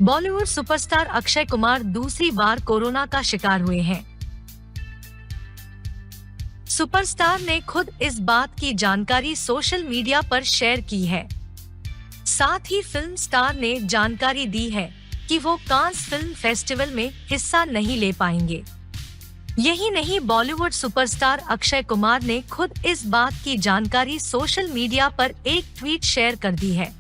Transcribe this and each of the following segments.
Bollywood superstar Akshay Kumar दूसरी बार corona का शिकार हुए हैं। सुपरस्टार ने खुद इस बात की जानकारी सोशल मीडिया पर शेयर की है। साथ ही फिल्म स्टार ने जानकारी दी है कि वो कांस फिल्म फेस्टिवल में हिस्सा नहीं ले पाएंगे। यही नहीं, बॉलीवुड सुपरस्टार अक्षय कुमार ने खुद इस बात की जानकारी सोशल मीडिया पर एक ट्वीट शेयर कर दी है।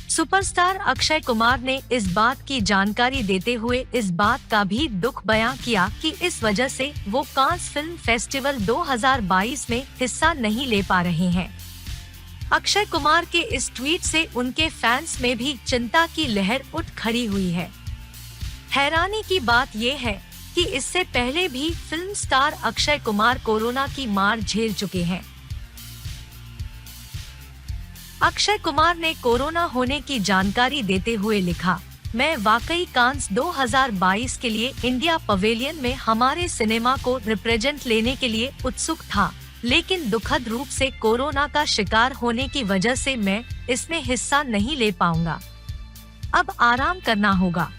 सुपरस्टार अक्षय कुमार ने इस बात की जानकारी देते हुए इस बात का भी दुख बयां किया कि इस वजह से वो कांस फिल्म फेस्टिवल 2022 में हिस्सा नहीं ले पा रहे हैं। अक्षय कुमार के इस ट्वीट से उनके फैंस में भी चिंता की लहर उठ खड़ी हुई है। हैरानी की बात ये है कि इससे पहले भी film star Akshay Kumar corona की मार झेल चुके हैं। अक्षय कुमार ने कोरोना होने की जानकारी देते हुए लिखा, मैं वाकई कांस 2022 के लिए इंडिया पवेलियन में हमारे सिनेमा को रिप्रेजेंट लेने के लिए उत्सुक था, लेकिन दुखद रूप से कोरोना का शिकार होने की वजह से मैं इसमें हिस्सा नहीं ले पाऊंगा। अब आराम करना होगा।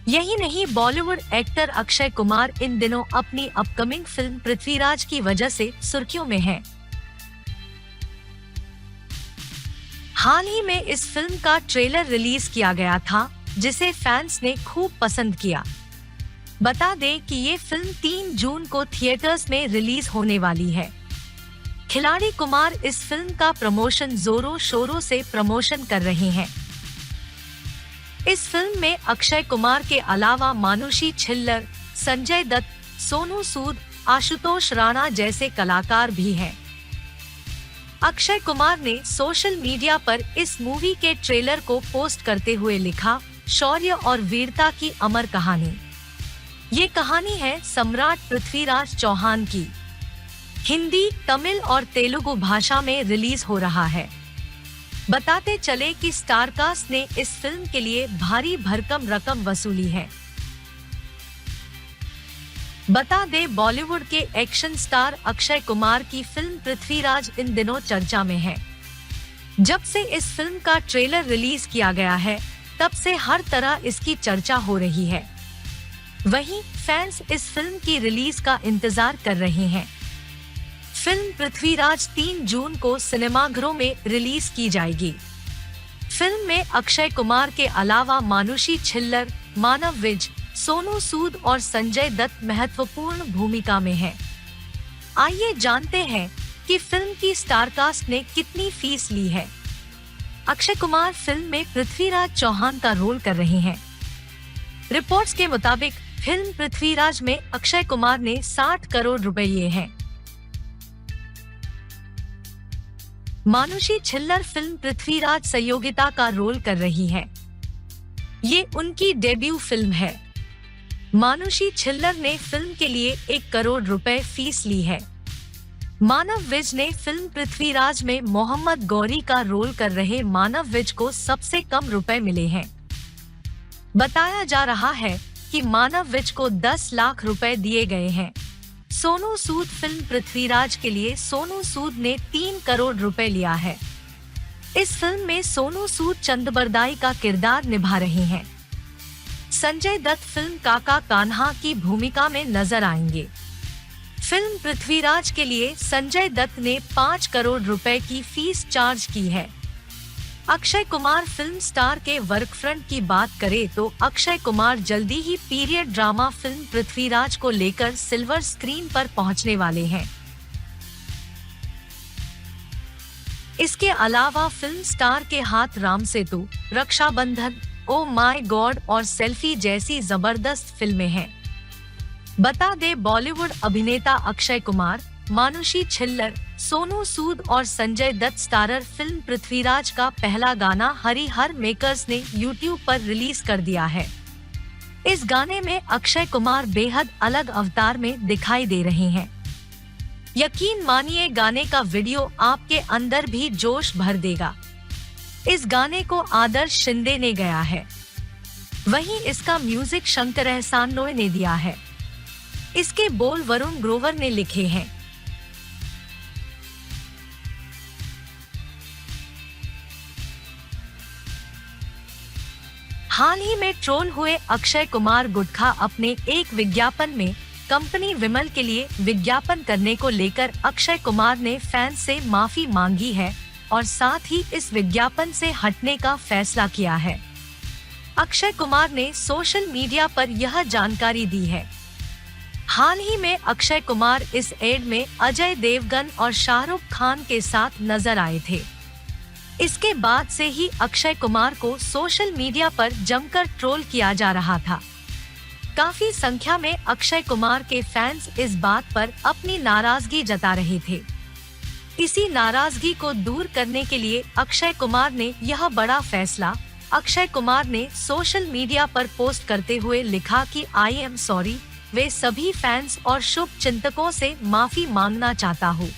यही नहीं, बॉलीवुड एक्टर अक्षय कुमार इन दिनों अपनी अपकमिंग फिल्म पृथ्वीराज की वजह से सुर्खियों में हैं। हाल ही में इस फिल्म का ट्रेलर रिलीज किया गया था, जिसे फैंस ने खूब पसंद किया। बता दें कि ये फिल्म 3 जून को थिएटर्स में रिलीज होने वाली है। खिलाड़ी कुमार इस फिल्म का प्रमोशन जोरों शोरों से प्रमोशन कर रहे हैं। इस फिल्म में अक्षय कुमार के अलावा मानुषी छिल्लर, संजय दत्त, सोनू सूद, आशुतोष राणा जैसे कलाकार भी हैं। अक्षय कुमार ने सोशल मीडिया पर इस मूवी के ट्रेलर को पोस्ट करते हुए लिखा, शौर्य और वीरता की अमर कहानी। ये कहानी है सम्राट पृथ्वीराज चौहान की। हिंदी, तमिल और तेलुगु भाषा में रिलीज हो रहा है। बताते चले कि स्टारकास्ट ने इस फिल्म के लिए भारी भरकम रकम वसूली है। बता दे, बॉलीवुड के एक्शन स्टार अक्षय कुमार की फिल्म पृथ्वीराज इन दिनों चर्चा में है। जब से इस फिल्म का ट्रेलर रिलीज किया गया है, तब से हर तरह इसकी चर्चा हो रही है। वहीं फैंस इस फिल्म की रिलीज का इंतजार कर रहे हैं। फिल्म पृथ्वीराज 3 जून को सिनेमाघरों में रिलीज की जाएगी। फिल्म में अक्षय कुमार के अलावा मानुषी छिल्लर, मानव विज, सोनू सूद और संजय दत्त महत्वपूर्ण भूमिका में हैं। आइए जानते हैं कि फिल्म की स्टारकास्ट ने कितनी फीस ली है। अक्षय कुमार फिल्म में पृथ्वीराज चौहान का रोल कर रहे हैं। रिपोर्ट्स के मुताबिक फिल्म पृथ्वीराज में अक्षय कुमार ने 60 करोड़ रुपए लिए हैं। मानुषी छिल्लर फिल्म पृथ्वीराज सहयोगिता का रोल कर रही है। ये उनकी डेब्यू फिल्म है। मानुषी छिल्लर ने फिल्म के लिए 1 करोड़ रुपए फीस ली है। मानव विज ने फिल्म पृथ्वीराज में मोहम्मद गौरी का रोल कर रहे मानव विज को सबसे कम रुपए मिले हैं। बताया जा रहा है कि मानव विज को 10 लाख रुपए दिए गए हैं। सोनू सूद फिल्म पृथ्वीराज के लिए सोनू सूद ने 3 करोड़ रुपए लिया है। इस फिल्म में सोनू सूद चंदबरदाई का किरदार निभा रहे हैं। संजय दत्त फिल्म काका कान्हा की भूमिका में नजर आएंगे। फिल्म पृथ्वीराज के लिए संजय दत्त ने 5 करोड़ रुपए की फीस चार्ज की है। अक्षय कुमार फिल्म स्टार के वर्क फ्रंट की बात करें तो अक्षय कुमार जल्दी ही पीरियड ड्रामा फिल्म पृथ्वीराज को लेकर सिल्वर स्क्रीन पर पहुंचने वाले हैं। इसके अलावा फिल्म स्टार के हाथ Ram Setu, Rakshabandhan, oh my God और सेल्फी जैसी जबरदस्त फिल्में हैं। बता दे, बॉलीवुड अभिनेता अक्षय कुमार, मानुषी छिल्लर, सोनू सूद और संजय दत्त स्टारर फिल्म पृथ्वीराज का पहला गाना हरिहर मेकर्स ने YouTube पर रिलीज कर दिया है। इस गाने में अक्षय कुमार बेहद अलग अवतार में दिखाई दे रहे हैं। यकीन मानिए, गाने का वीडियो आपके अंदर भी जोश भर देगा। इस गाने को आदर्श शिंदे ने गाया है। वहीं इसका म्यूजिक शंकर एहसान लोय ने दिया है। इसके बोल वरुण ग्रोवर ने लिखे हैं। हाल ही में ट्रोल हुए अक्षय कुमार गुटखा अपने एक विज्ञापन में कंपनी विमल के लिए विज्ञापन करने को लेकर अक्षय कुमार ने फैंस से माफी मांगी है और साथ ही इस विज्ञापन से हटने का फैसला किया है। अक्षय कुमार ने सोशल मीडिया पर यह जानकारी दी है। हाल ही में अक्षय कुमार इस एड में अजय देवगन और शाहरुख खान के साथ नजर आए थे। इसके बाद से ही अक्षय कुमार को सोशल मीडिया पर जमकर ट्रोल किया जा रहा था। काफी संख्या में अक्षय कुमार के फैंस इस बात पर अपनी नाराजगी जता रहे थे। इसी नाराजगी को दूर करने के लिए अक्षय कुमार ने यह बड़ा फैसला। अक्षय कुमार ने सोशल मीडिया पर पोस्ट करते हुए लिखा कि आई एम सॉरी, वे सभी फैंस और शुभ चिंतकों से माफी मांगना चाहता हूँ।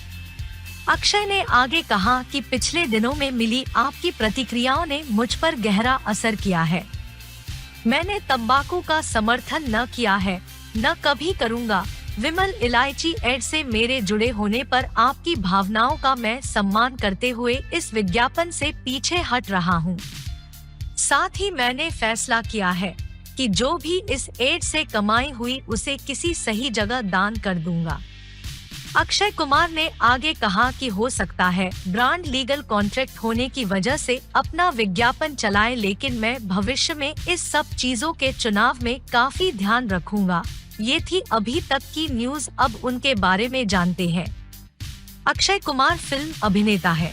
अक्षय ने आगे कहा कि पिछले दिनों में मिली आपकी प्रतिक्रियाओं ने मुझ पर गहरा असर किया है। मैंने तंबाकू का समर्थन न किया है, न कभी करूँगा। विमल इलायची एड से मेरे जुड़े होने पर आपकी भावनाओं का मैं सम्मान करते हुए इस विज्ञापन से पीछे हट रहा हूँ। साथ ही मैंने फैसला किया है कि जो भी इस एड से कमाई हुई उसे किसी सही जगह दान कर दूंगा। अक्षय कुमार ने आगे कहा कि हो सकता है ब्रांड लीगल कॉन्ट्रैक्ट होने की वजह से अपना विज्ञापन चलाए, लेकिन मैं भविष्य में इस सब चीजों के चुनाव में काफी ध्यान रखूंगा। ये थी अभी तक की न्यूज, अब उनके बारे में जानते हैं। अक्षय कुमार फिल्म अभिनेता है।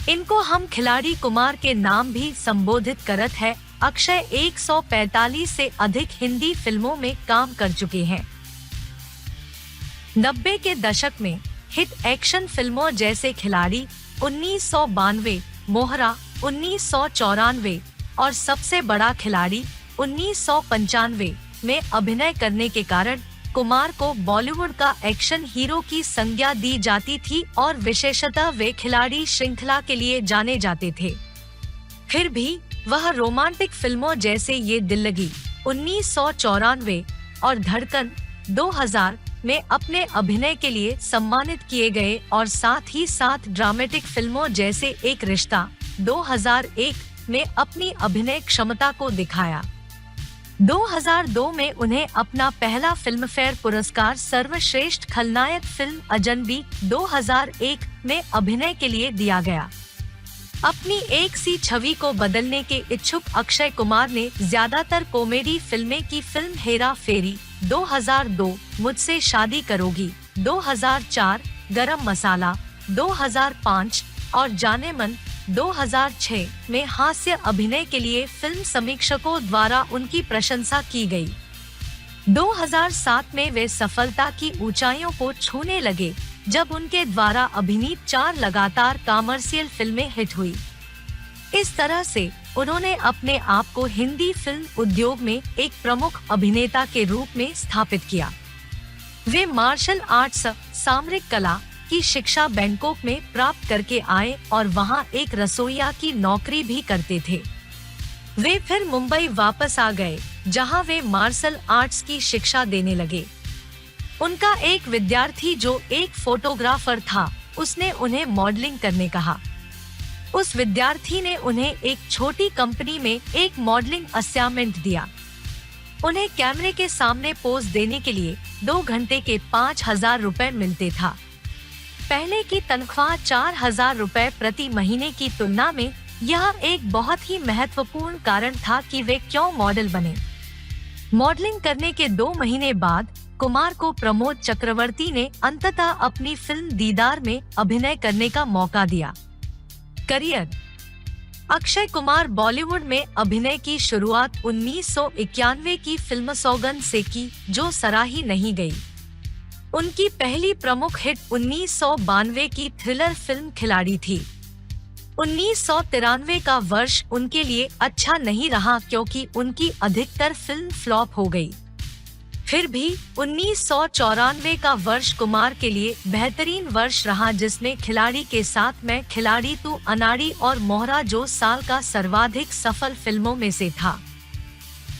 इनको हम खिलाड़ी कुमार के नाम भी संबोधित करत है। अक्षय 145 से अधिक हिंदी फिल्मों में काम कर चुके हैं। 90 के दशक में हिट एक्शन फिल्मों जैसे खिलाड़ी 1992, मोहरा 1994 और सबसे बड़ा खिलाड़ी 1995 में अभिनय करने के कारण कुमार को बॉलीवुड का एक्शन हीरो की संज्ञा दी जाती थी और विशेषतः वे खिलाड़ी श्रृंखला के लिए जाने जाते थे। फिर भी वह रोमांटिक फिल्मों जैसे ये दिल लगी 1994 और धड़कन 2000 में अपने अभिनय के लिए सम्मानित किए गए और साथ ही साथ ड्रामेटिक फिल्मों जैसे एक रिश्ता 2001 में अपनी अभिनय क्षमता को दिखाया। 2002 में उन्हें अपना पहला फिल्मफेयर पुरस्कार सर्वश्रेष्ठ खलनायक फिल्म अजनबी 2001 में अभिनय के लिए दिया गया। अपनी एक सी छवि को बदलने के इच्छुक अक्षय कुमार ने ज्यादातर कॉमेडी फिल्में की फिल्म हेरा फेरी 2002, मुझसे शादी करोगी 2004, गरम मसाला 2005 और जाने मन 2006 में हास्य अभिनय के लिए फिल्म समीक्षकों द्वारा उनकी प्रशंसा की गई। 2007 में वे सफलता की ऊंचाइयों को छूने लगे जब उनके द्वारा अभिनीत 4 लगातार कॉमर्शियल फिल्में हिट हुई। इस तरह से उन्होंने अपने आप को हिंदी फिल्म उद्योग में एक प्रमुख अभिनेता के रूप में स्थापित किया। वे मार्शल आर्ट्स, सामरिक कला की शिक्षा बैंकॉक में प्राप्त करके आए और वहां एक रसोइया की नौकरी भी करते थे। वे फिर मुंबई वापस आ गए जहां वे मार्शल आर्ट्स की शिक्षा देने लगे। उनका एक विद्यार्थी जो एक फोटोग्राफर था, उसने उन्हें मॉडलिंग करने कहा। उस विद्यार्थी ने उन्हें एक छोटी कंपनी में एक मॉडलिंग असाइनमेंट दिया। उन्हें कैमरे के सामने पोज देने के लिए 2 घंटे के 5,000 रुपए मिलते था। पहले की तनख्वाह 4,000 रुपए प्रति महीने की तुलना में यह एक बहुत ही महत्वपूर्ण कारण था कि वे क्यों मॉडल बने। मॉडलिंग करने के 2 महीने बाद कुमार को प्रमोद चक्रवर्ती ने अंततः अपनी फिल्म दीदार में अभिनय करने का मौका दिया। करियर। अक्षय कुमार बॉलीवुड में अभिनय की शुरुआत 1991 की फिल्म सौगंध से की, जो सराही नहीं गई। उनकी पहली प्रमुख हिट 1992 की थ्रिलर फिल्म खिलाड़ी थी। 1993 का वर्ष उनके लिए अच्छा नहीं रहा क्योंकि उनकी अधिकतर फिल्म फ्लॉप हो गई। फिर भी 1994 का वर्ष कुमार के लिए बेहतरीन वर्ष रहा, जिसमें खिलाड़ी के साथ मैं खिलाड़ी तू अनाड़ी और मोहरा जो साल का सर्वाधिक सफल फिल्मों में से था।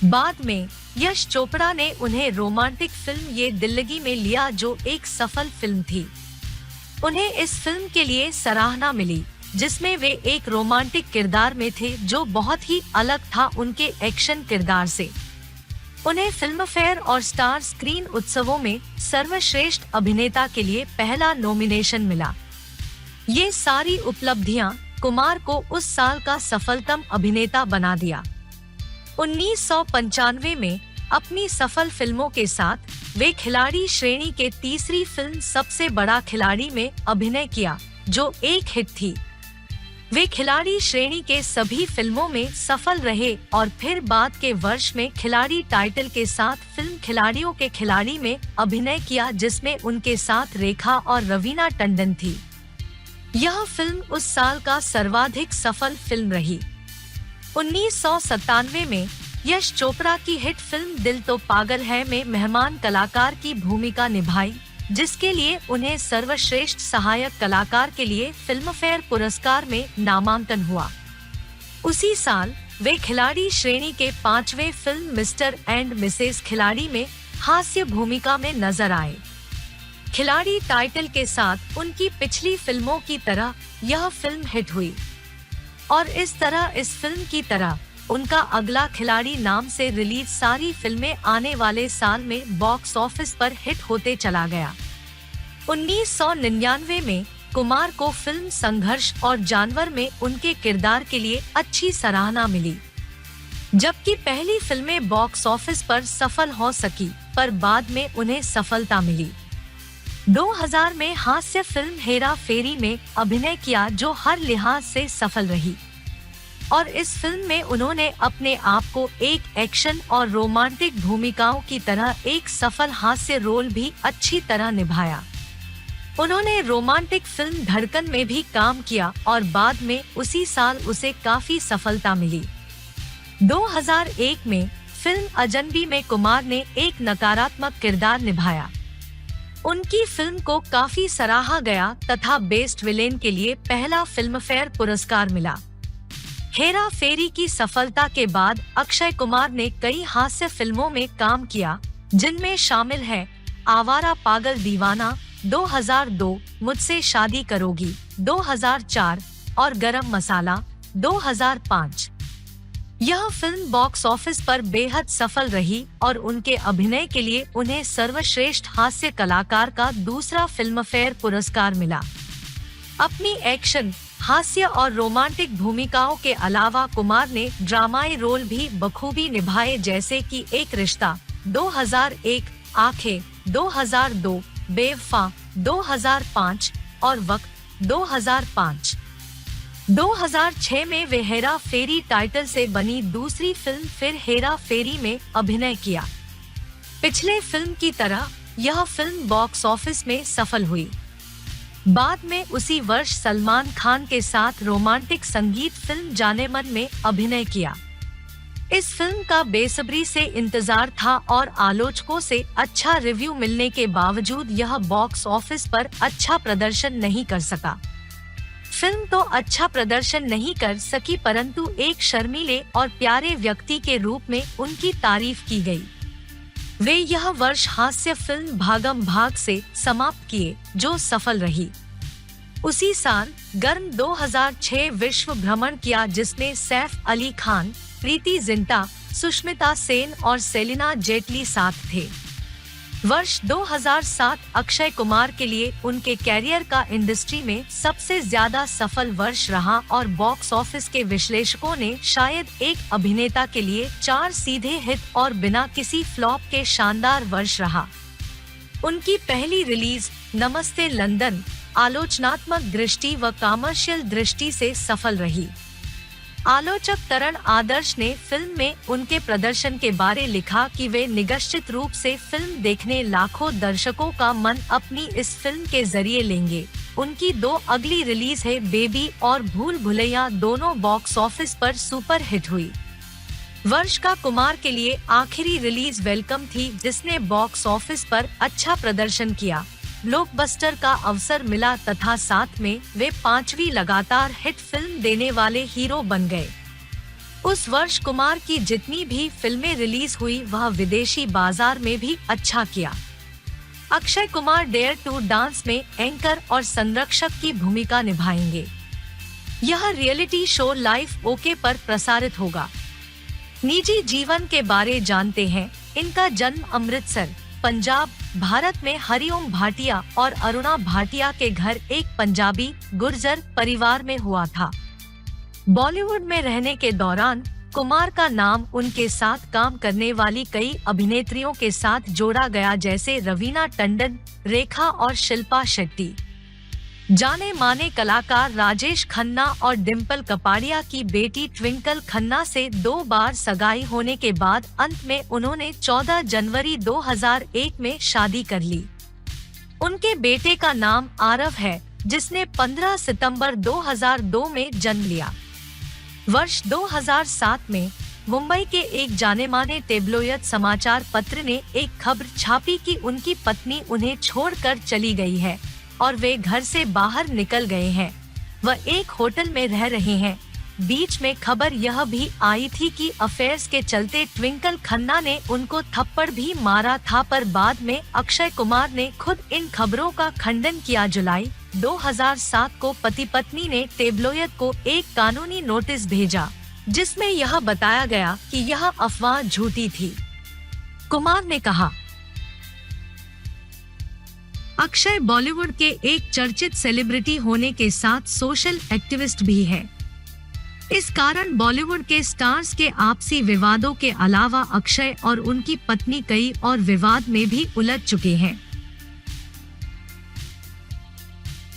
बाद में यश चोपड़ा ने उन्हें रोमांटिक फिल्म ये दिल्लगी में लिया, जो एक सफल फिल्म थी। उन्हें इस फिल्म के लिए सराहना मिली, जिसमें वे एक रोमांटिक किरदार में थे जो बहुत ही अलग था उनके एक्शन किरदार से। उन्हें फिल्म फेयर और स्टार स्क्रीन उत्सवों में सर्वश्रेष्ठ अभिनेता के लिए पहला नॉमिनेशन मिला। ये सारी उपलब्धियां कुमार को उस साल का सफलतम अभिनेता बना दिया। 1995 में अपनी सफल फिल्मों के साथ वे खिलाड़ी श्रेणी के तीसरी फिल्म सबसे बड़ा खिलाड़ी में अभिनय किया, जो एक हिट थी। वे खिलाड़ी श्रेणी के सभी फिल्मों में सफल रहे और फिर बाद के वर्ष में खिलाड़ी टाइटल के साथ फिल्म खिलाड़ियों के खिलाड़ी में अभिनय किया, जिसमें उनके साथ रेखा और रवीना टंडन थी। यह फिल्म उस साल का सर्वाधिक सफल फिल्म रही। 1997 में यश चोपड़ा की हिट फिल्म दिल तो पागल है में मेहमान कलाकार की भूमिका निभाई, जिसके लिए उन्हें सर्वश्रेष्ठ सहायक कलाकार के लिए फिल्म फेयर पुरस्कार में नामांकन हुआ। उसी साल वे खिलाड़ी श्रेणी के 5वें फिल्म मिस्टर एंड मिसेस खिलाड़ी में हास्य भूमिका में नजर आए। खिलाड़ी टाइटल के साथ उनकी पिछली फिल्मों की तरह यह फिल्म हिट हुई और इस तरह इस फिल्म की तरह उनका अगला खिलाड़ी नाम से रिलीज सारी फिल्में आने वाले साल में बॉक्स ऑफिस पर हिट होते चला गया। 1999 में कुमार को फिल्म संघर्ष और जानवर में उनके किरदार के लिए अच्छी सराहना मिली, जबकि पहली फिल्में बॉक्स ऑफिस पर सफल हो सकी, पर बाद में उन्हें सफलता मिली। 2000 में हास्य फिल्म हेरा फेरी में अभिनय किया, जो हर लिहाज से सफल रही और इस फिल्म में उन्होंने अपने आप को एक एक्शन और रोमांटिक भूमिकाओं की तरह एक सफल हास्य रोल भी अच्छी तरह निभाया। उन्होंने रोमांटिक फिल्म धड़कन में भी काम किया और बाद में उसी साल उसे काफी सफलता मिली। 2001 में फिल्म अजनबी में कुमार ने एक नकारात्मक किरदार निभाया। उनकी फिल्म को काफी सराहा गया तथा बेस्ट विलेन के लिए पहला फिल्म फेयर पुरस्कार मिला। हेरा फेरी की सफलता के बाद अक्षय कुमार ने कई हास्य फिल्मों में काम किया, जिनमें शामिल है आवारा पागल दीवाना 2002, मुझसे शादी करोगी 2004 और गरम मसाला 2005। यह फिल्म बॉक्स ऑफिस पर बेहद सफल रही और उनके अभिनय के लिए उन्हें सर्वश्रेष्ठ हास्य कलाकार का दूसरा फिल्म फेयर पुरस्कार मिला। अपनी एक्शन, हास्य और रोमांटिक भूमिकाओं के अलावा कुमार ने ड्रामाई रोल भी बखूबी निभाए, जैसे कि एक रिश्ता 2001, आंखें 2002, बेवफा 2005 और वक्त 2005। 2006 में वे हेरा फेरी टाइटल से बनी दूसरी फिल्म फिर हेरा फेरी में अभिनय किया। पिछले फिल्म की तरह यह फिल्म बॉक्स ऑफिस में सफल हुई। बाद में उसी वर्ष सलमान खान के साथ रोमांटिक संगीत फिल्म जाने मन में अभिनय किया। इस फिल्म का बेसब्री से इंतजार था और आलोचकों से अच्छा रिव्यू मिलने के बावजूद यह बॉक्स ऑफिस पर अच्छा प्रदर्शन नहीं कर सका। फिल्म तो अच्छा प्रदर्शन नहीं कर सकी, परंतु एक शर्मीले और प्यारे व्यक्ति के रूप में उनकी तारीफ की गई। वे यह वर्ष हास्य फिल्म भागम भाग से समाप्त किए, जो सफल रही। उसी साल गर्म 2006 विश्व भ्रमण किया, जिसमें सैफ अली खान, प्रीति जिंटा, सुष्मिता सेन और सेलिना जेटली साथ थे। वर्ष 2007 अक्षय कुमार के लिए उनके कैरियर का इंडस्ट्री में सबसे ज्यादा सफल वर्ष रहा और बॉक्स ऑफिस के विश्लेषकों ने शायद एक अभिनेता के लिए 4 सीधे हिट और बिना किसी फ्लॉप के शानदार वर्ष रहा। उनकी पहली रिलीज नमस्ते लंदन आलोचनात्मक दृष्टि व कमर्शियल दृष्टि से सफल रही। आलोचक तरण आदर्श ने फिल्म में उनके प्रदर्शन के बारे लिखा कि वे निश्चित रूप से फिल्म देखने लाखों दर्शकों का मन अपनी इस फिल्म के जरिए लेंगे। उनकी 2 अगली रिलीज है बेबी और भूल भुलैया, दोनों बॉक्स ऑफिस पर सुपर हिट हुई। वर्ष का कुमार के लिए आखिरी रिलीज वेलकम थी, जिसने बॉक्स ऑफिस पर अच्छा प्रदर्शन किया, ब्लॉकबस्टर का अवसर मिला तथा साथ में वे 5वीं लगातार हिट फिल्म देने वाले हीरो बन गए। उस वर्ष कुमार की जितनी भी फिल्में रिलीज हुई वह विदेशी बाजार में भी अच्छा किया। Akshay Kumar dare to dance में एंकर और संरक्षक की भूमिका निभाएंगे। यह रियलिटी शो लाइव ओके पर प्रसारित होगा। निजी जीवन के बारे जानते हैं। इनका जन्म अमृतसर, पंजाब, भारत में हरिओम भाटिया और अरुणा भाटिया के घर एक पंजाबी गुर्जर परिवार में हुआ था। बॉलीवुड में रहने के दौरान कुमार का नाम उनके साथ काम करने वाली कई अभिनेत्रियों के साथ जोड़ा गया, जैसे रवीना टंडन, रेखा और शिल्पा शेट्टी। जाने माने कलाकार राजेश खन्ना और डिम्पल कपाड़िया की बेटी ट्विंकल खन्ना से 2 बार सगाई होने के बाद अंत में उन्होंने 14 जनवरी 2001 में शादी कर ली। उनके बेटे का नाम आरव है, जिसने 15 सितंबर 2002 में जन्म लिया। वर्ष 2007 में मुंबई के एक जाने-माने टेब्लोइड समाचार पत्र ने एक खबर छापी कि उनकी पत्नी उन्हें छोड़कर चली गई है और वे घर से बाहर निकल गए हैं। वह एक होटल में रह रहे हैं। बीच में खबर यह भी आई थी कि अफेयर्स के चलते ट्विंकल खन्ना ने उनको थप्पड़ भी मारा था, पर बाद में अक्षय कुमार ने खुद इन खबरों का खंडन किया। जुलाई 2007 को पति पत्नी ने टेब्लोइड को एक कानूनी नोटिस भेजा, जिसमें यह बताया गया कि यह अफवाह झूठी थी। कुमार ने कहा, अक्षय बॉलीवुड के एक चर्चित सेलिब्रिटी होने के साथ सोशल एक्टिविस्ट भी है। इस कारण बॉलीवुड के स्टार्स के आपसी विवादों के अलावा अक्षय और उनकी पत्नी कई और विवाद में भी उलझ चुके हैं,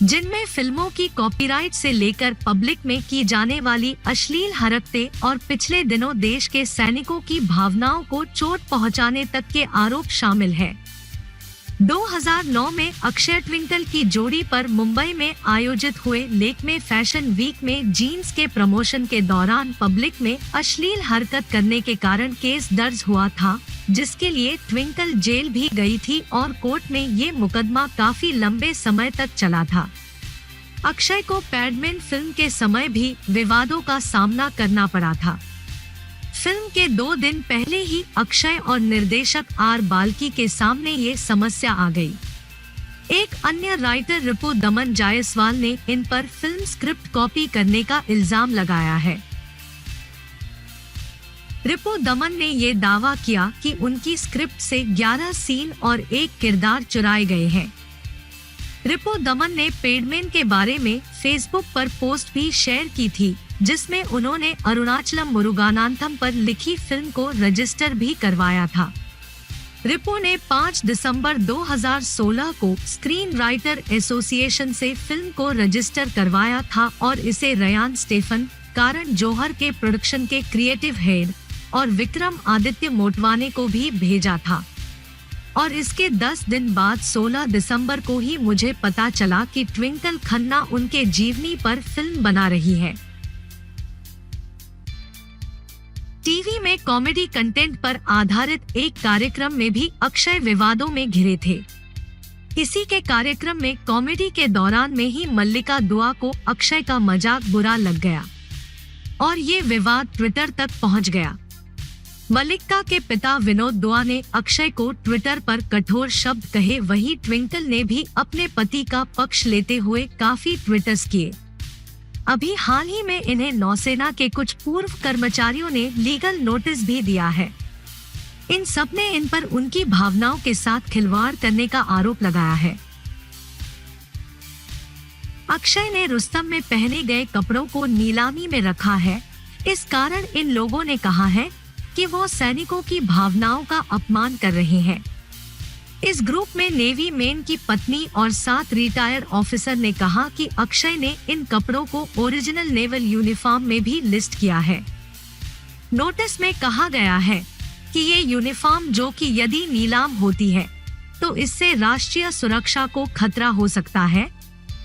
जिनमें फिल्मों की कॉपीराइट से लेकर पब्लिक में की जाने वाली अश्लील हरकतें और पिछले दिनों देश के सैनिकों की भावनाओं को चोट पहुंचाने तक के आरोप शामिल है। 2009 में अक्षय ट्विंकल की जोड़ी पर मुंबई में आयोजित हुए लेक्मे फैशन वीक में जीन्स के प्रमोशन के दौरान पब्लिक में अश्लील हरकत करने के कारण केस दर्ज हुआ था, जिसके लिए ट्विंकल जेल भी गई थी और कोर्ट में ये मुकदमा काफी लंबे समय तक चला था। अक्षय को पैडमैन फिल्म के समय भी विवादों का सामना करना पड़ा था। फिल्म के 2 दिन पहले ही अक्षय और निर्देशक आर बाल्की के सामने ये समस्या आ गई। एक अन्य राइटर रिपु दमन जायसवाल ने इन पर फिल्म स्क्रिप्ट कॉपी करने का इल्जाम लगाया है। रिपु दमन ने ये दावा किया कि उनकी स्क्रिप्ट से 11 सीन और एक किरदार चुराए गए हैं। रिपु दमन ने पैडमैन के बारे में फेसबुक पर पोस्ट भी शेयर की थी, जिसमें उन्होंने अरुणाचलम मुरुगानाथम पर लिखी फिल्म को रजिस्टर भी करवाया था। रिपु ने 5 दिसंबर 2016 को स्क्रीन राइटर एसोसिएशन से फिल्म को रजिस्टर करवाया था और इसे रयान स्टेफन, करण जौहर के प्रोडक्शन के क्रिएटिव हेड और विक्रम आदित्य मोटवाने को भी भेजा था। और इसके 10 दिन बाद 16 दिसंबर को ही मुझे पता चला कि ट्विंकल खन्ना उनके जीवनी पर फिल्म बना रही है। टीवी में कॉमेडी कंटेंट पर आधारित एक कार्यक्रम में भी अक्षय विवादों में घिरे थे। इसी के कार्यक्रम में कॉमेडी के दौरान में ही मल्लिका दुआ को अक्षय का मजाक बुरा लग गया और ये विवाद ट्विटर तक पहुंच गया। मल्लिका के पिता विनोद दुआ ने अक्षय को ट्विटर पर कठोर शब्द कहे, वहीं ट्विंकल ने भी अपने पति का पक्ष लेते हुए काफी ट्वीट्स किए। अभी हाल ही में इन्हें नौसेना के कुछ पूर्व कर्मचारियों ने लीगल नोटिस भी दिया है। इन सब ने इन पर उनकी भावनाओं के साथ खिलवाड़ करने का आरोप लगाया है। अक्षय ने रुस्तम में पहने गए कपड़ों को नीलामी में रखा है। इस कारण इन लोगों ने कहा है कि वो सैनिकों की भावनाओं का अपमान कर रहे हैं। इस ग्रुप में नेवी मैन की पत्नी और 7 रिटायर ऑफिसर ने कहा कि अक्षय ने इन कपड़ों को ओरिजिनल नेवल यूनिफॉर्म में भी लिस्ट किया है। नोटिस में कहा गया है कि ये यूनिफॉर्म, जो कि यदि नीलाम होती है तो इससे राष्ट्रीय सुरक्षा को खतरा हो सकता है।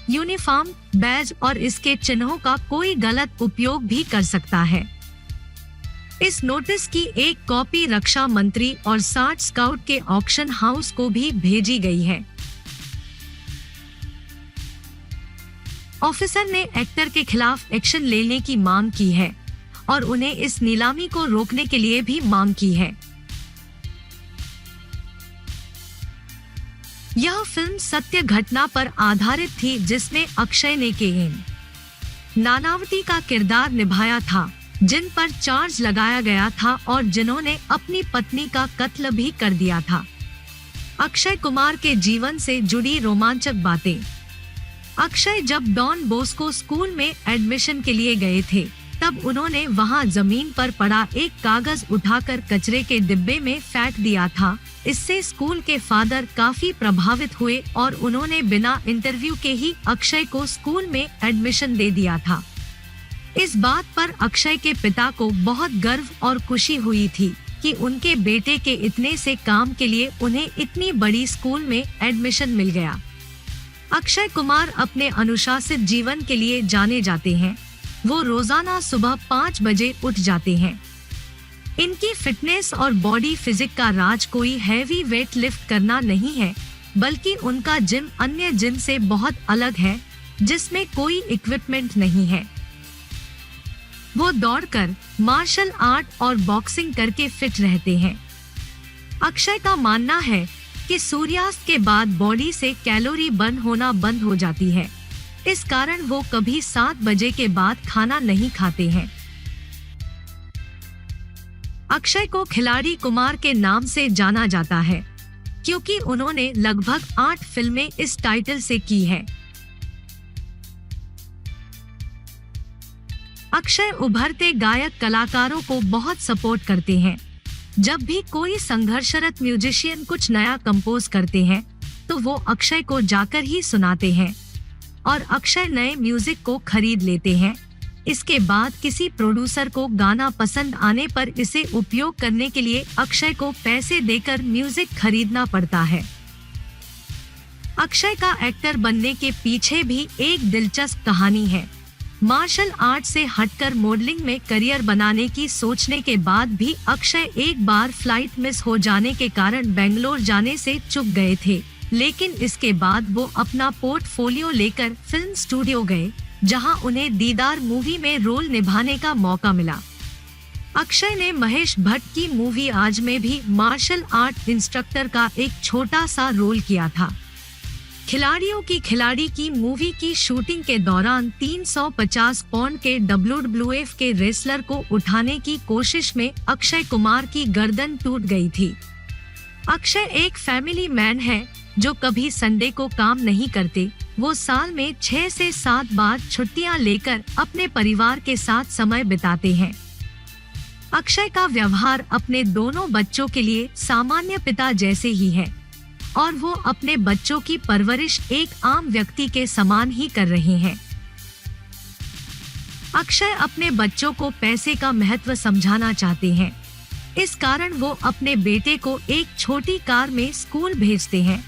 यूनिफॉर्म, बैज और इसके चिन्हों का कोई गलत उपयोग भी कर सकता है। इस नोटिस की एक कॉपी रक्षा मंत्री और 60 स्काउट के ऑक्शन हाउस को भी भेजी गई है। ऑफिसर ने एक्टर के खिलाफ एक्शन लेने की मांग की है और उन्हें इस नीलामी को रोकने के लिए भी मांग की है। यह फिल्म सत्य घटना पर आधारित थी जिसमें अक्षय ने के.एन. नानावती का किरदार निभाया था, जिन पर चार्ज लगाया गया था और जिन्होंने अपनी पत्नी का कत्ल भी कर दिया था। अक्षय कुमार के जीवन से जुड़ी रोमांचक बातें। अक्षय जब डॉन बॉस्को स्कूल में एडमिशन के लिए गए थे, तब उन्होंने वहां जमीन पर पड़ा एक कागज उठाकर कचरे के डिब्बे में फेंक दिया था। इससे स्कूल के फादर काफी प्रभावित हुए और उन्होंने बिना इंटरव्यू के ही अक्षय को स्कूल में एडमिशन दे दिया था। इस बात पर अक्षय के पिता को बहुत गर्व और खुशी हुई थी कि उनके बेटे के इतने से काम के लिए उन्हें इतनी बड़ी स्कूल में एडमिशन मिल गया। अक्षय कुमार अपने अनुशासित जीवन के लिए जाने जाते हैं। वो रोजाना सुबह 5 बजे उठ जाते हैं। इनकी फिटनेस और बॉडी फिजिक का राज कोई हैवी वेट लिफ्ट करना नहीं है, बल्कि उनका जिम अन्य जिम से बहुत अलग है, जिसमें कोई इक्विपमेंट नहीं है। वो दौड़कर, मार्शल आर्ट और बॉक्सिंग करके फिट रहते हैं। अक्षय का मानना है कि सूर्यास्त के बाद बॉडी से कैलोरी बर्न होना बंद हो जाती है। इस कारण वो कभी 7 बजे के बाद खाना नहीं खाते हैं। अक्षय को खिलाड़ी कुमार के नाम से जाना जाता है, क्योंकि उन्होंने लगभग 8 फिल्में इस टाइटल से की है। अक्षय उभरते गायक कलाकारों को बहुत सपोर्ट करते हैं। जब भी कोई संघर्षरत म्यूजिशियन कुछ नया कंपोज करते हैं, तो वो अक्षय को जाकर ही सुनाते हैं और अक्षय नए म्यूजिक को खरीद लेते हैं। इसके बाद किसी प्रोड्यूसर को गाना पसंद आने पर इसे उपयोग करने के लिए अक्षय को पैसे देकर म्यूजिक खरीदना पड़ता है। अक्षय का एक्टर बनने के पीछे भी एक दिलचस्प कहानी है। मार्शल आर्ट से हटकर मॉडलिंग में करियर बनाने की सोचने के बाद भी अक्षय एक बार फ्लाइट मिस हो जाने के कारण बेंगलोर जाने से चूक गए थे, लेकिन इसके बाद वो अपना पोर्टफोलियो लेकर फिल्म स्टूडियो गए, जहां उन्हें दीदार मूवी में रोल निभाने का मौका मिला। अक्षय ने महेश भट्ट की मूवी आज में भी मार्शल आर्ट इंस्ट्रक्टर का एक छोटा सा रोल किया था। खिलाड़ियों की खिलाड़ी की मूवी की शूटिंग के दौरान 350 पाउंड के WWF के रेसलर को उठाने की कोशिश में अक्षय कुमार की गर्दन टूट गई थी। अक्षय एक फैमिली मैन है जो कभी संडे को काम नहीं करते। वो साल में 6 से 7 बार छुट्टियां लेकर अपने परिवार के साथ समय बिताते हैं। अक्षय का व्यवहार अपने दोनों बच्चों के लिए सामान्य पिता जैसे ही है और वो अपने बच्चों की परवरिश एक आम व्यक्ति के समान ही कर रहे हैं। अक्षय अपने बच्चों को पैसे का महत्व समझाना चाहते हैं। इस कारण वो अपने बेटे को एक छोटी कार में स्कूल भेजते हैं।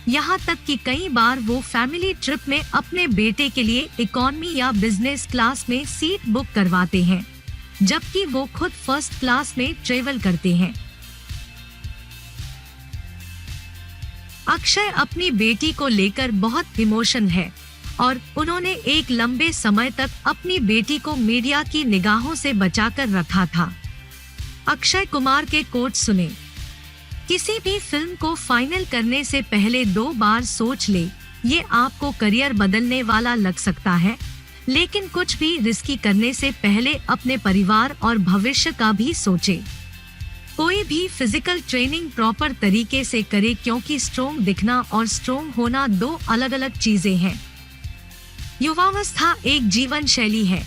यहाँ तक कि कई बार वो फैमिली ट्रिप में अपने बेटे के लिए इकोनॉमी या बिजनेस क्लास में सीट बुक करवाते हैं, जबकि वो खुद फर्स्ट क्लास में ट्रेवल करते हैं। अक्षय अपनी बेटी को लेकर बहुत इमोशन है और उन्होंने एक लंबे समय तक अपनी बेटी को मीडिया की निगाहों से बचाकर रखा था। अक्षय कुमार के कोट सुने, किसी भी फिल्म को फाइनल करने से पहले 2 बार सोच ले। ये आपको करियर बदलने वाला लग सकता है, लेकिन कुछ भी रिस्की करने से पहले अपने परिवार और भविष्य का भी सोचे। कोई भी फिजिकल ट्रेनिंग प्रॉपर तरीके से करे, क्योंकि स्ट्रोंग दिखना और स्ट्रोंग होना 2 अलग अलग चीजें हैं। युवावस्था एक जीवन शैली है,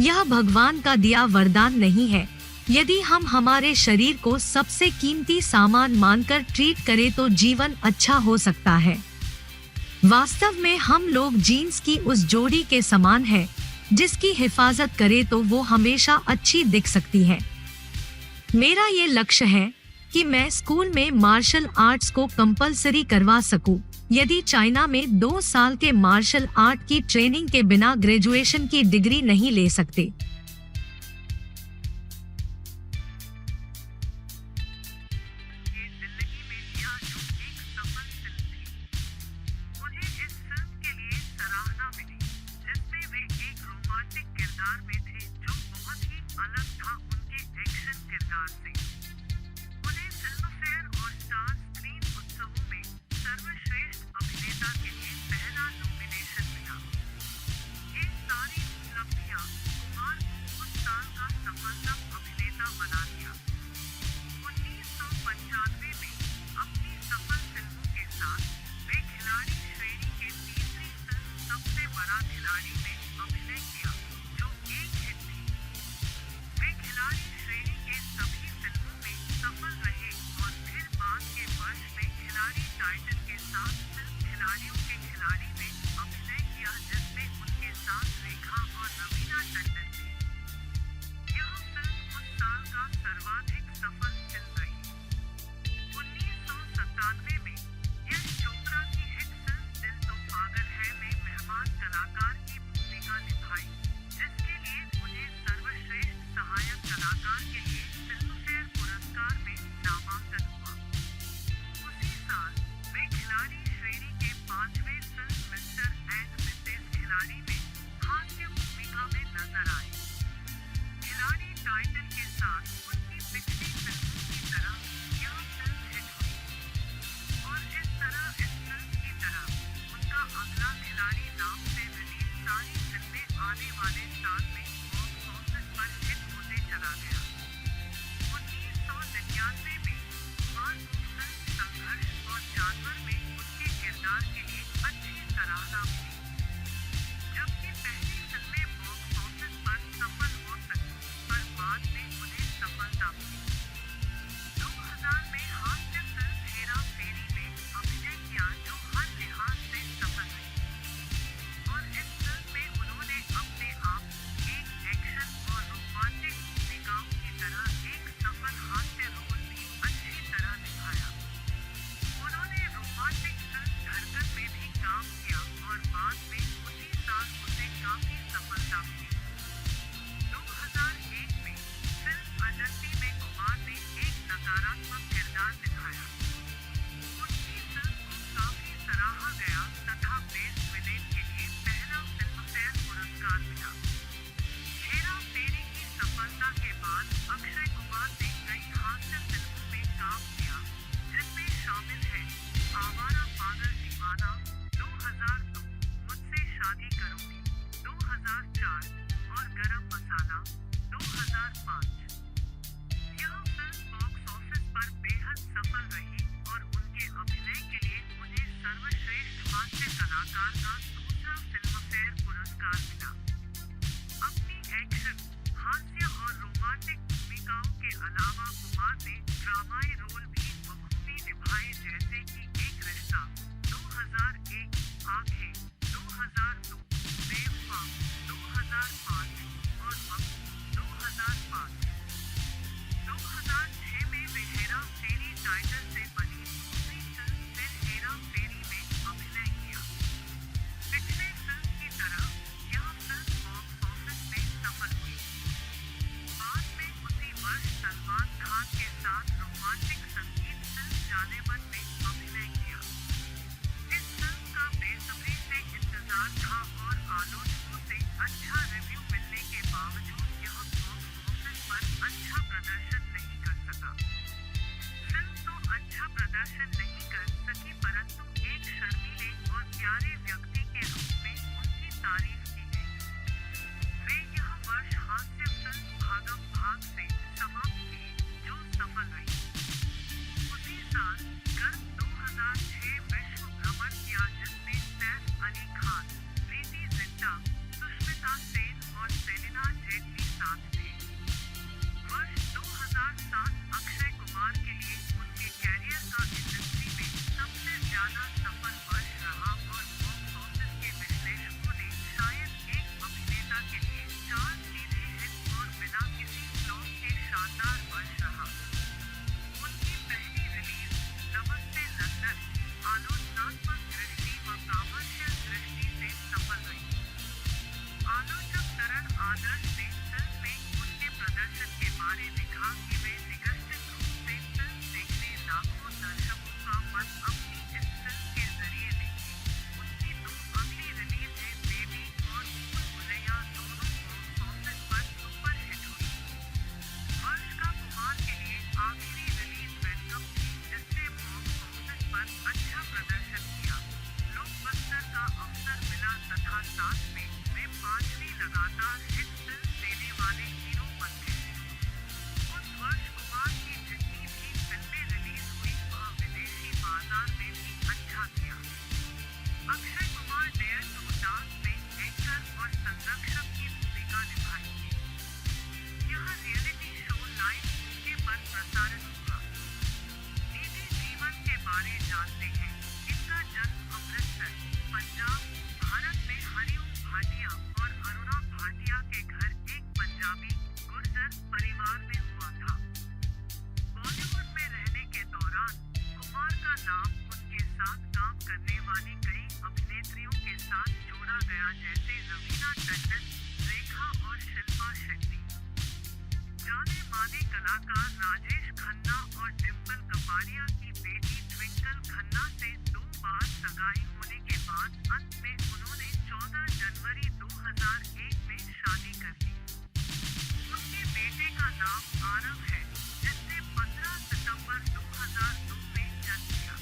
यह भगवान का दिया वरदान नहीं है। यदि हम हमारे शरीर को सबसे कीमती सामान मानकर ट्रीट करें तो जीवन अच्छा हो सकता है। वास्तव में हम लोग जीन्स की उस जोड़ी के समान है, जिसकी हिफाजत करे तो वो हमेशा अच्छी दिख सकती है। मेरा ये लक्ष्य है कि मैं स्कूल में मार्शल आर्ट्स को कंपलसरी करवा सकूं। यदि चाइना में 2 साल के मार्शल आर्ट की ट्रेनिंग के बिना ग्रेजुएशन की डिग्री नहीं ले सकते। उन्हें फिल्मफेयर और स्टार स्क्रीन उत्सवों में सर्वश्रेष्ठ सबसे बड़ा खिलाड़ी में अभिनय किया, जो एक हिट थी। वे खिलाड़ी श्रेणी के सभी फिल्मों में सफल रहे और फिर बाद के वर्ष में खिलाड़ी टाइटल के साथ फिल्म खिलाड़ियों के खिलाड़ी में अभिनय किया, जिसमें उनके साथ रेखा और रवीना टंडन थे। यह फिल्म उस साल का सर्वाधिक सफल फिल्म रही। 1997 में यश चोपड़ा की हिट फिल्म दिल तो पागल है में मेहमान कलाकार की भूमिका निभाई, जिसके लिए उन्हें सर्वश्रेष्ठ सहायक कलाकार के लिए फिल्मफेयर पुरस्कार में नामांकन हुआ। उसी साल वे खिलाड़ी श्रेणी के 5वें फिल्म मिस्टर एंड मिसेस खिलाड़ी में हास्य भूमिका में नजर आए। खिलाड़ी टाइटल के साथ उनकी पिछली फिल्मों की तरह यह फिल्म हिट हुई और इस फिल्म की तरह उनका अगला खिलाड़ी नाम से रिलीज सारी फिल्में आने वाले साल में बॉक्स ऑफिस पर हिट होते चला गया। 1999 में कुमार को फिल्म संघर्ष और जानवर में उनके किरदार के लिए अच्छी सराहना मिली, जबकि पहली फिल्में बॉक्स ऑफिस पर सफल हो सकी, पर बाद में उन्हें सफलता मिली। 2000 में हास्य फिल्म हेरा फेरी में अभिनय किया, जो हर लिहाज से सफल रही और इस फिल्म में उन्होंने अपने आप एक एक्शन और रोमांटिक भूमिकाओं की तरह एक सफल हास्य रोल भी अच्छी तरह निभाया। उन्होंने रोमांटिक फिल्म धड़कन में भी काम किया और बाद में उसी साल उसे काफी सफलता मिली। 2001 में फिल्म अजंती में कुमार ने एक नकारात्मक किरदार निभाया। उनकी फिल्म को काफी सराहा गया तथा बेस्ट विलेन के लिए पहला फिल्मफेयर पुरस्कार मिला। हेरा फेरी की सफलता के बाद अक्षय कुमार ने कई हास्य फिल्मों में काम किया, जिनमें शामिल है आवारा पागल दीवाना, 2002, मुझसे शादी करोगी, 2004 और गरम मसाला, 2005। यह फिल्म बॉक्स ऑफिस पर बेहद सफल रही और उनके अभिनय के लिए उन्हें सर्वश्रेष्ठ हास्य कलाकार का दूसरा फिल्मफेयर पुरस्कार मिला। अपनी एक्शन, हास्य और रोमांटिक भूमिकाओं के अलावा कुमार ने ड्रामाई रोल भी बखूबी निभाए, जैसे कि एक रिश्ता, 2001, आंखें, 2002, बेवफा, 2005 और वक्त, 2005। 2006 में वे हेरा फेरी टाइटल से बनी दूसरी फिल्म फिर हेरा फेरी में अभिनय किया। पिछले फिल्म की तरह यह फिल्म बॉक्स ऑफिस में सफल हुई। बाद में उसी वर्ष सलमान खान के साथ रोमांटिक संगीत फिल्म जानेमन में अभिनय किया। इस फिल्म का बेसब्री से इंतजार था और आलोचकों से अच्छा रिव्यू मिलने के बावजूद यह बॉक्स ऑफिस पर अच्छा प्रदर्शन नहीं कर सका। फिल्म तो अच्छा प्रदर्शन नहीं कर सकी, परंतु एक शर्मीले और प्यारे व्यक्ति के रूप में उनकी तारीफ की गई। वे यह वर्ष हास्य फिल्म भागम भाग से समाप्त की, जो सफल रही। उसी साल गर्म 2006 विश्व भ्रमण किया, जिसमें सैफ अली खान, प्रीति जिंटा, सुष्मिता सेन और सेलिना जेटली साथ थे। वर्ष 2007 अक्षय कुमार के लिए उनके कैरियर का इंडस्ट्री में सबसे ज्यादा सफल वर्ष रहा और बॉक्स ऑफिस के विश्लेषकों ने शायद एक अभिनेता के लिए 4 सीधे हिट और बिना किसी फ्लॉप के शानदार वर्ष रहा। उनकी पहली रिलीज नमस्ते लंदन आलोचनात्मक दृष्टि व कमर्शियल दृष्टि से सफल रही। आलोचक तरन आदर्श ने फिल्म में उनके प्रदर्शन के बारे लिखा कि वे निगष्टित रूप से फिल्म देखने लाखों दर्शकों का मन अपनी इस फिल्म के जरिए लेंगे। उनकी 2 अगली रिलीजें बेबी और भूल भुलैया दोनों बॉक्स ऑफिस पर सुपर हिट हुई। वर्ष का कुमार के लिए आखिरी रिलीज वेलकम थी, जिसने बॉक्स ऑफिस पर अच्छा प्रदर्शन किया। ब्लॉकबस्टर का अवसर मिला तथा साथ में वे 5वीं लगातार हिट फिल्म देने वाले हीरो बन गए। उस वर्ष कुमार की जितनी भी फिल्में रिलीज हुई वह विदेशी बाजार में भी अच्छा किया। Akshay Kumar dare to dance जैसे रवीना टंडन, रेखा और शिल्पा शेट्टी। जाने माने कलाकार राजेश खन्ना और डिम्पल कपाड़िया की बेटी ट्विंकल खन्ना से 2 बार सगाई होने के बाद अंत में उन्होंने 14 जनवरी 2001 में शादी कर ली। उनके बेटे का नाम आरव है, जिसने 15 सितंबर 2002 में जन्म लिया।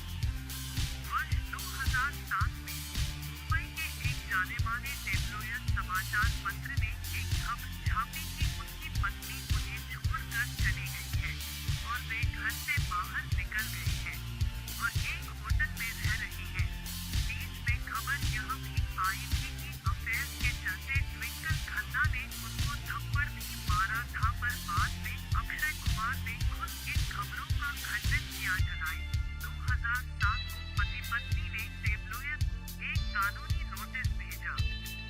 वर्ष 2007 में मुंबई के एक जाने-माने टेबलोइड समाचार पत्र ने एक खबर छापी कि उनकी पत्नी उन्हें छोड़कर चली गई है और वे घर से बाहर निकल गए हैं और एक होटल में रह रही हैं। बीच में खबर यह भी आई थी कि अफेयर के चलते ट्विंकल खन्ना ने उनको थप्पड़ भी मारा था, पर बाद में अक्षय कुमार ने खुद इन खबरों का खंडन किया। जुलाई 2007 को पति पत्नी ने टेबलोइड को एक कानूनी नोटिस भेजा,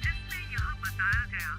जिसमें यह बताया गया